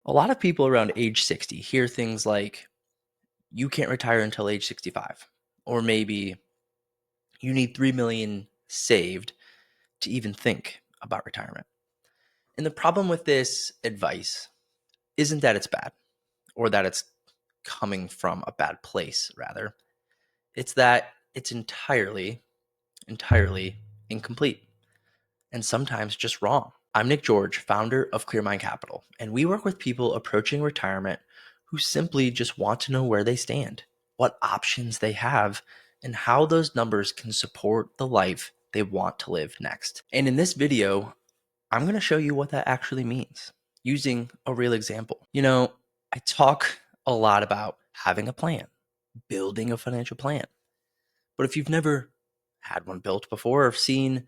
A lot of people around age 60 hear things like, you can't retire until age 65, or maybe you need 3 million saved to even think about retirement. And the problem with this advice isn't that it's bad or that it's coming from a bad place, rather. It's that it's entirely incomplete and sometimes just wrong. I'm Nick George, founder of Clear Mind Capital, and we work with people approaching retirement who simply just want to know where they stand, what options they have, and how those numbers can support the life they want to live next. And in this video, I'm going to show you what that actually means using a real example. I talk a lot about having a plan, building a financial plan. But if you've never had one built before or seen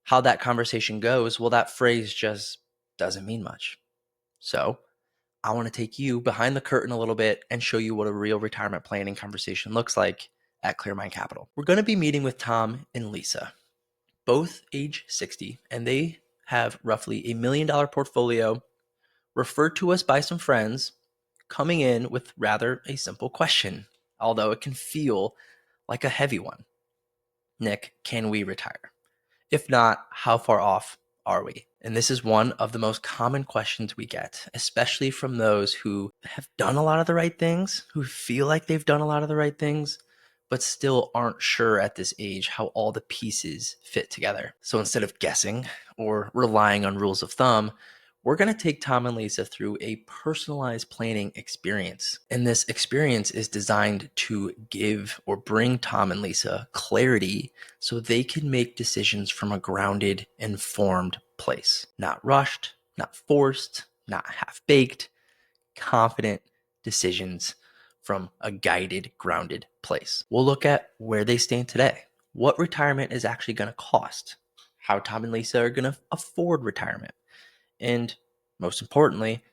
how that conversation goes, well, that phrase just doesn't mean much. So I want to take you behind the curtain a little bit and show you what a real retirement planning conversation looks like at Clear Mind Capital. We're going to be meeting with Tom and Lisa, both age 60, and they have roughly $1 million portfolio referred to us by some friends, coming in with rather a simple question, although it can feel like a heavy one. Nick, can we retire? If not, how far off are we? And this is one of the most common questions we get, especially from those who have done a lot of the right things, who feel like they've done a lot of the right things, but still aren't sure at this age how all the pieces fit together. So instead of guessing or relying on rules of thumb, we're going to take Tom and Lisa through a personalized planning experience. And this experience is designed to give or bring Tom and Lisa clarity so they can make decisions from a grounded, informed place. Not rushed, not forced, not half-baked, confident decisions from a guided, grounded place. We'll look at where they stand today, what retirement is actually going to cost, how Tom and Lisa are going to afford retirement, and most importantly,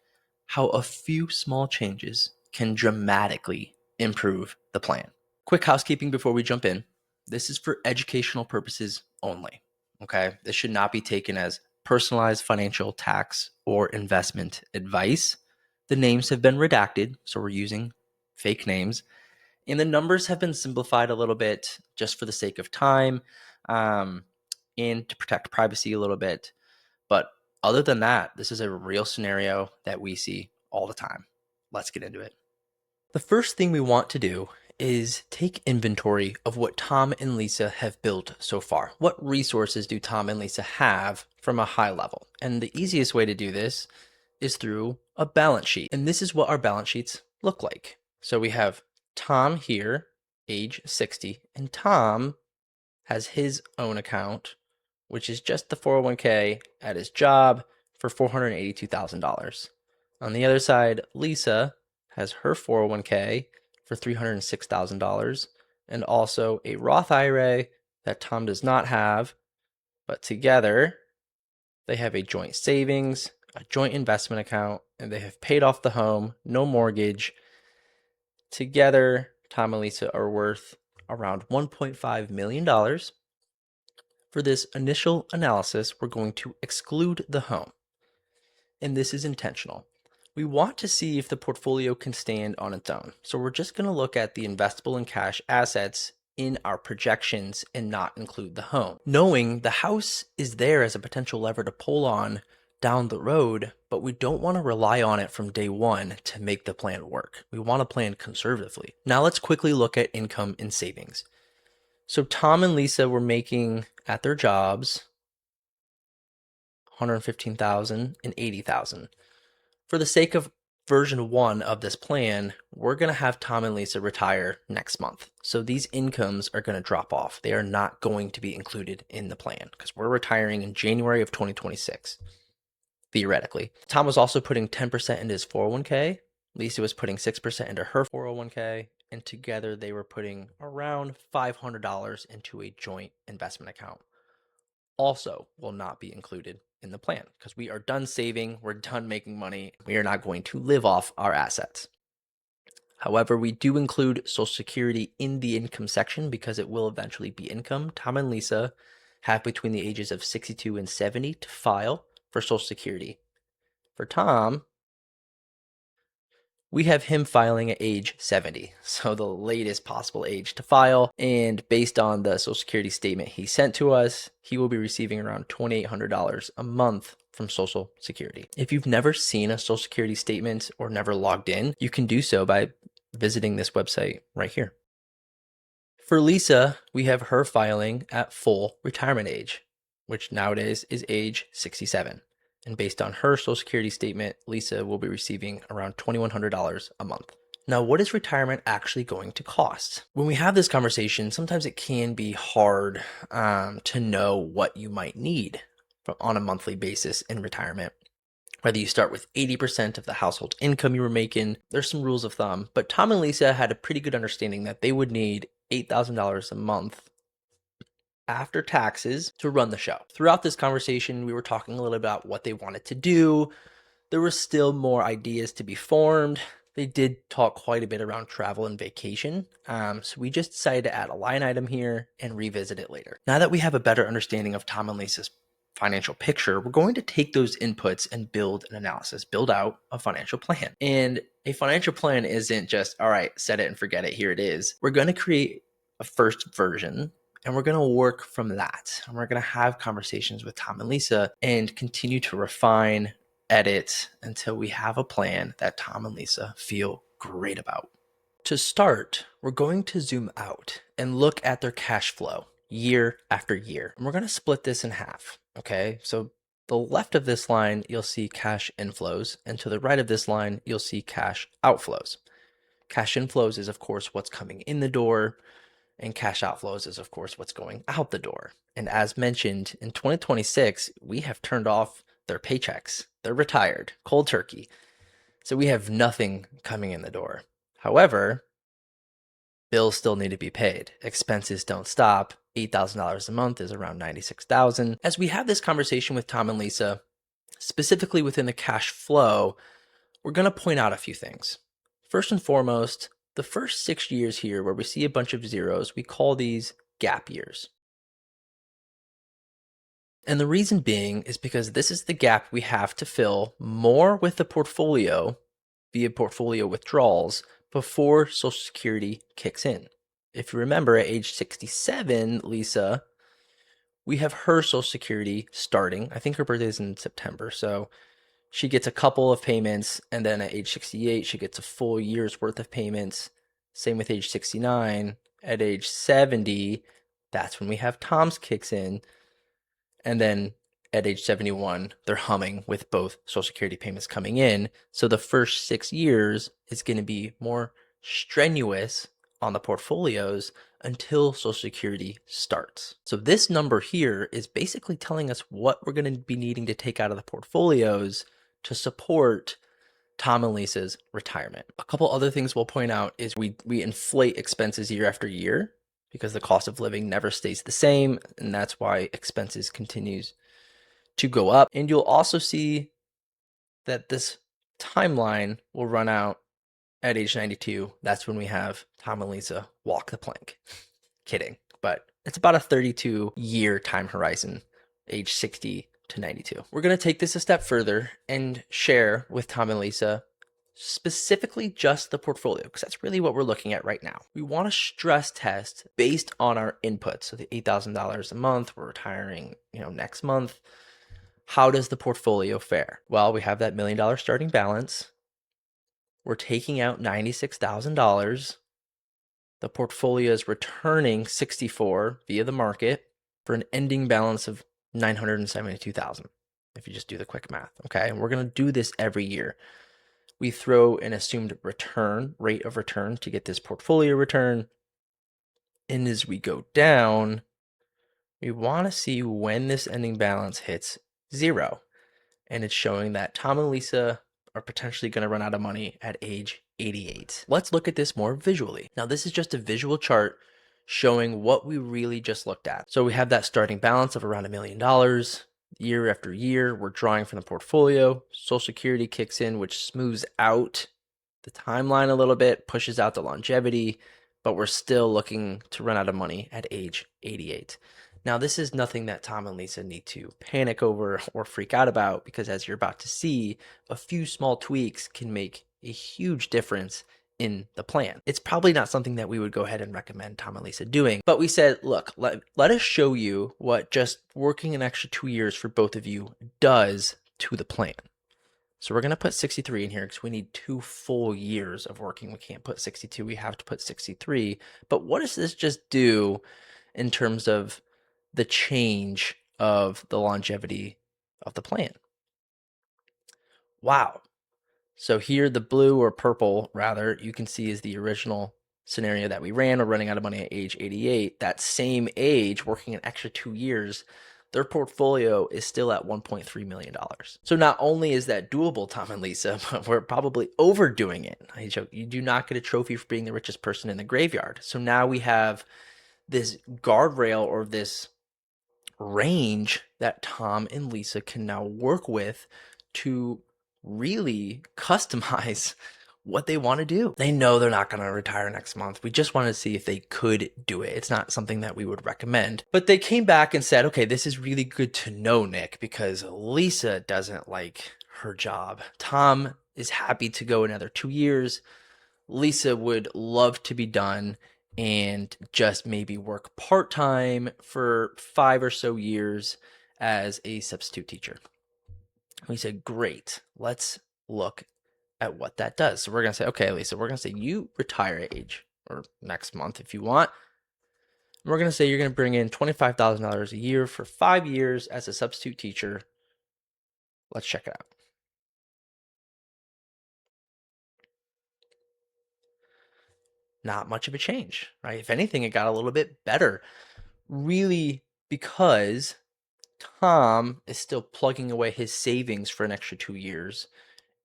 how a few small changes can dramatically improve the plan. Quick housekeeping before we jump in. This is for educational purposes only. Okay. This should not be taken as personalized financial, tax, or investment advice. The names have been redacted, so we're using fake names. And the numbers have been simplified a little bit just for the sake of time and to protect privacy a little bit. But other than that, this is a real scenario that we see all the time. Let's get into it. The first thing we want to do is take inventory of what Tom and Lisa have built so far. What resources do Tom and Lisa have from a high level? And the easiest way to do this is through a balance sheet. And this is what our balance sheets look like. So we have Tom here, age 60, and Tom has his own account, which is just the 401k at his job for $482,000. On the other side, Lisa has her 401k for $306,000 and also a Roth IRA that Tom does not have, but together they have a joint savings, a joint investment account, and they have paid off the home, no mortgage. Together, Tom and Lisa are worth around $1.5 million. For this initial analysis, we're going to exclude the home, and this is intentional. We want to see if the portfolio can stand on its own. So we're just going to look at the investable and cash assets in our projections and not include the home. Knowing the house is there as a potential lever to pull on down the road, but we don't want to rely on it from day one to make the plan work. We want to plan conservatively. Now let's quickly look at income and savings. So Tom and Lisa were making at their jobs $115,000 and $80,000. For the sake of version 1 of this plan, we're going to have Tom and Lisa retire next month. So these incomes are going to drop off. They are not going to be included in the plan because we're retiring in January of 2026, theoretically. Tom was also putting 10% into his 401k. Lisa was putting 6% into her 401k. And together they were putting around $500 into a joint investment account. Also will not be included in the plan because we are done saving, we're done making money, we are not going to live off our assets. However, we do include Social Security in the income section because it will eventually be income. Tom and Lisa have between the ages of 62 and 70 to file for Social Security. For Tom, We have him filing at age 70, so the latest possible age to file. And based on the Social Security statement he sent to us, he will be receiving around $2,800 a month from Social Security. If you've never seen a Social Security statement or never logged in, you can do so by visiting this website right here. For Lisa, we have her filing at full retirement age, which nowadays is age 67. And based on her Social Security statement, Lisa will be receiving around $2,100 a month. Now, what is retirement actually going to cost? When we have this conversation, sometimes it can be hard to know what you might need on a monthly basis in retirement. Whether you start with 80% of the household income you were making, there's some rules of thumb. But Tom and Lisa had a pretty good understanding that they would need $8,000 a month after taxes to run the show. Throughout this conversation, we were talking a little about what they wanted to do. There were still more ideas to be formed. They did talk quite a bit around travel and vacation. So we just decided to add a line item here and revisit it later. Now that we have a better understanding of Tom and Lisa's financial picture, we're going to take those inputs and build an analysis, build out a financial plan. And a financial plan isn't just, all right, set it and forget it, here it is. We're going to create a first version and we're going to work from that. And we're going to have conversations with Tom and Lisa and continue to refine, edit until we have a plan that Tom and Lisa feel great about. To start, we're going to zoom out and look at their cash flow year after year. And we're going to split this in half. Okay, so the left of this line, you'll see cash inflows, and to the right of this line, you'll see cash outflows. Cash inflows is, of course, what's coming in the door, and cash outflows is, of course, what's going out the door. And as mentioned, in 2026, we have turned off their paychecks. They're retired, cold turkey. So we have nothing coming in the door. However, bills still need to be paid. Expenses don't stop. $8,000 a month is around $96,000. As we have this conversation with Tom and Lisa, specifically within the cash flow, we're going to point out a few things. First and foremost, the first 6 years here where we see a bunch of zeros, we call these gap years. And the reason being is because this is the gap we have to fill more with the portfolio via portfolio withdrawals before Social Security kicks in. If you remember, at age 67, Lisa, we have her Social Security starting. I think her birthday is in September, so she gets a couple of payments, and then at age 68, she gets a full year's worth of payments. Same with age 69. At age 70, that's when we have Tom's kicks in. And then at age 71, they're humming with both Social Security payments coming in. So the first 6 years is going to be more strenuous on the portfolios until Social Security starts. So this number here is basically telling us what we're going to be needing to take out of the portfolios to support Tom and Lisa's retirement. A couple other things we'll point out is we inflate expenses year after year because the cost of living never stays the same, and that's why expenses continues to go up. And you'll also see that this timeline will run out at age 92. That's when we have Tom and Lisa walk the plank. Kidding, but it's about a 32-year time horizon, age 60 to 92. We're going to take this a step further and share with Tom and Lisa specifically just the portfolio, because that's really what we're looking at right now. We want to stress test based on our inputs. So the $8,000 a month, we're retiring, next month. How does the portfolio fare? Well, we have that $1 million starting balance. We're taking out $96,000. The portfolio is returning 64 via the market for an ending balance of 972,000. If you just do the quick math, okay? And we're going to do this every year. We throw an assumed rate of return to get this portfolio return. And as we go down, we want to see when this ending balance hits 0. And it's showing that Tom and Lisa are potentially going to run out of money at age 88. Let's look at this more visually. Now, this is just a visual chart showing what we really just looked at. So we have that starting balance of around $1 million. Year after year, we're drawing from the portfolio. Social Security kicks in, which smooths out the timeline a little bit, pushes out the longevity, but we're still looking to run out of money at age 88. Now, this is nothing that Tom and Lisa need to panic over or freak out about, because as you're about to see, a few small tweaks can make a huge difference in the plan. It's probably not something that we would go ahead and recommend Tom and Lisa doing, but we said, look, let us show you what just working an extra 2 years for both of you does to the plan. So we're going to put 63 in here because we need 2 full years of working. We can't put 62. We have to put 63. But what does this just do in terms of the change of the longevity of the plan? Wow. So here, the blue or purple, rather, you can see is the original scenario that we ran. We're running out of money at age 88. That same age, working an extra 2 years, their portfolio is still at $1.3 million. So not only is that doable, Tom and Lisa, but we're probably overdoing it. I joke, you do not get a trophy for being the richest person in the graveyard. So now we have this guardrail or this range that Tom and Lisa can now work with to really customize what they want to do. They know they're not going to retire next month. We just wanted to see if they could do it. It's not something that we would recommend. But they came back and said, okay, this is really good to know, Nick, because Lisa doesn't like her job. Tom is happy to go another 2 years. Lisa would love to be done and just maybe work part-time for 5 or so years as a substitute teacher. We said, great, let's look at what that does. So we're going to say, okay, Lisa, we're going to say you retire at age or next month if you want. We're going to say you're going to bring in $25,000 a year for 5 years as a substitute teacher. Let's check it out. Not much of a change, right? If anything, it got a little bit better, really, because Tom is still plugging away his savings for an extra 2 years,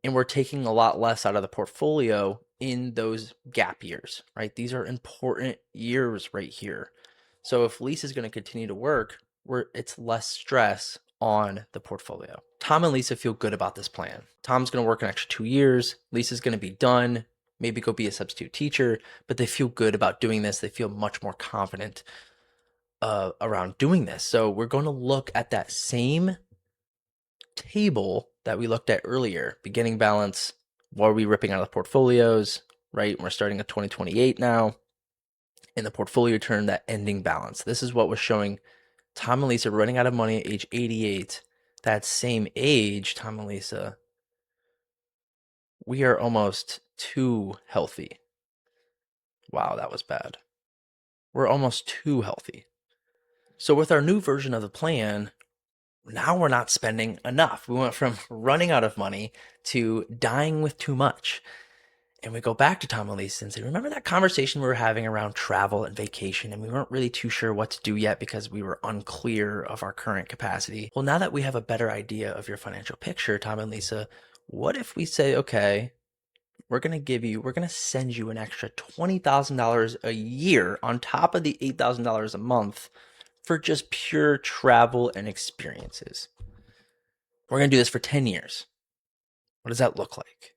and we're taking a lot less out of the portfolio in those gap years, right? These are important years right here. So if Lisa's going to continue to work, it's less stress on the portfolio. Tom and Lisa feel good about this plan. Tom's going to work an extra 2 years. Lisa's going to be done, maybe go be a substitute teacher, but they feel good about doing this. They feel much more confident around doing this. So we're going to look at that same table that we looked at earlier, beginning balance. What are we ripping out of the portfolios, right? We're starting at 2028 now. In the portfolio term, that ending balance. This is what was showing Tom and Lisa running out of money at age 88. That same age, Tom and Lisa, we are almost too healthy. Wow, that was bad. We're almost too healthy. So with our new version of the plan, now we're not spending enough. We went from running out of money to dying with too much. And we go back to Tom and Lisa and say, remember that conversation we were having around travel and vacation, and we weren't really too sure what to do yet because we were unclear of our current capacity? Well, now that we have a better idea of your financial picture, Tom and Lisa, what if we say, okay, we're going to send you an extra $20,000 a year on top of the $8,000 a month for just pure travel and experiences. We're going to do this for 10 years. What does that look like?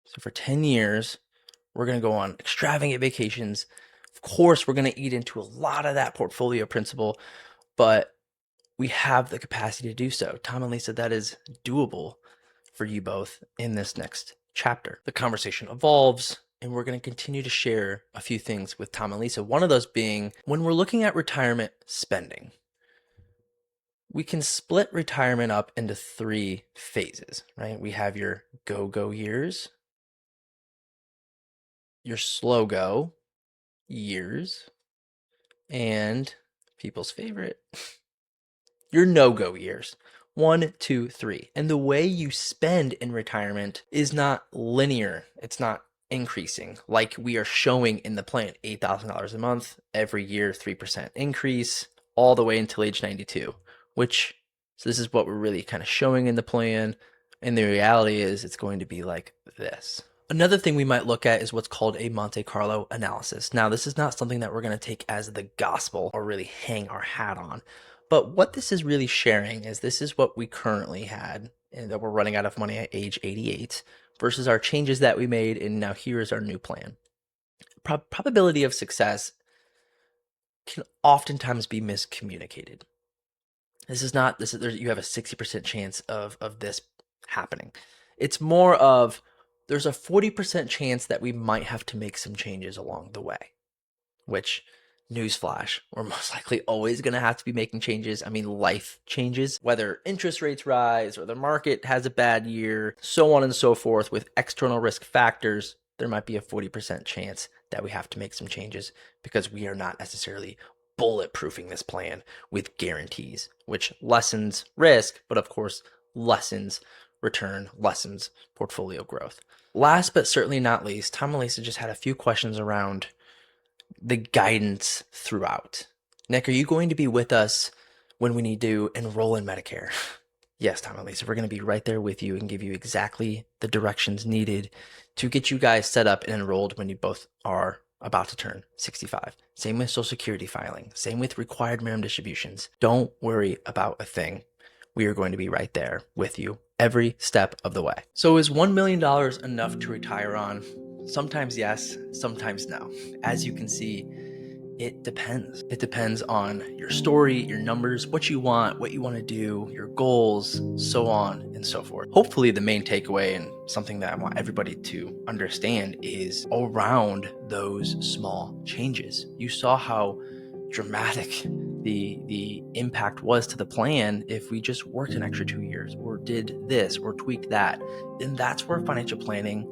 So for 10 years, we're going to go on extravagant vacations. Of course, we're going to eat into a lot of that portfolio principle, but we have the capacity to do so. Tom and Lisa, that is doable for you both in this next chapter. The conversation evolves, and we're going to continue to share a few things with Tom and Lisa. One of those being when we're looking at retirement spending, we can split retirement up into 3 phases, right? We have your go-go years, your slow-go years, and people's favorite, your no-go years. 1, 2, 3. And the way you spend in retirement is not linear. It's not increasing like we are showing in the plan. $8,000 a month, every year, 3% increase, all the way until age 92, so this is what we're really kind of showing in the plan. And the reality is it's going to be like this. Another thing we might look at is what's called a Monte Carlo analysis. Now, this is not something that we're going to take as the gospel or really hang our hat on. But what this is really sharing is this is what we currently had and that we're running out of money at age 88 versus our changes that we made. And now here is our new plan. Probability of success can oftentimes be miscommunicated. You have a 60% chance of this happening. It's more of there's a 40% chance that we might have to make some changes along the way, which, newsflash, we're most likely always going to have to be making changes. I mean, life changes, whether interest rates rise or the market has a bad year, so on and so forth. With external risk factors, there might be a 40% chance that we have to make some changes because we are not necessarily bulletproofing this plan with guarantees, which lessens risk, but of course, lessens return, lessens portfolio growth. Last but certainly not least, Tom and Lisa just had a few questions around the guidance throughout. Nick, are you going to be with us when we need to enroll in Medicare? Yes, Tom and Lisa, we're going to be right there with you and give you exactly the directions needed to get you guys set up and enrolled when you both are about to turn 65. Same with Social Security filing, same with required minimum distributions. Don't worry about a thing. We are going to be right there with you every step of the way. So is $1 million enough to retire on? Sometimes yes, sometimes no. As you can see, it depends. It depends on your story, your numbers, what you want to do, your goals, so on and so forth. Hopefully the main takeaway and something that I want everybody to understand is around those small changes. You saw how dramatic the impact was to the plan if we just worked an extra 2 years or did this or tweaked that. Then that's where financial planning,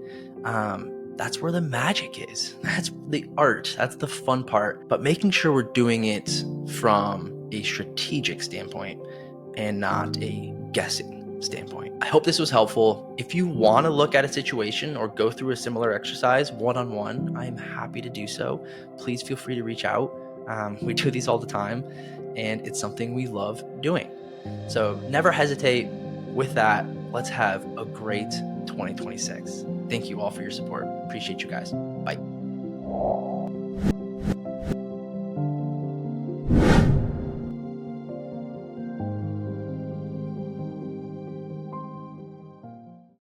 that's where the magic is. That's the art. That's the fun part. But making sure we're doing it from a strategic standpoint and not a guessing standpoint. I hope this was helpful. If you want to look at a situation or go through a similar exercise one-on-one, I'm happy to do so. Please feel free to reach out. We do these all the time, and it's something we love doing. So never hesitate. With that, let's have a great 2026. Thank you all for your support. Appreciate you guys. Bye.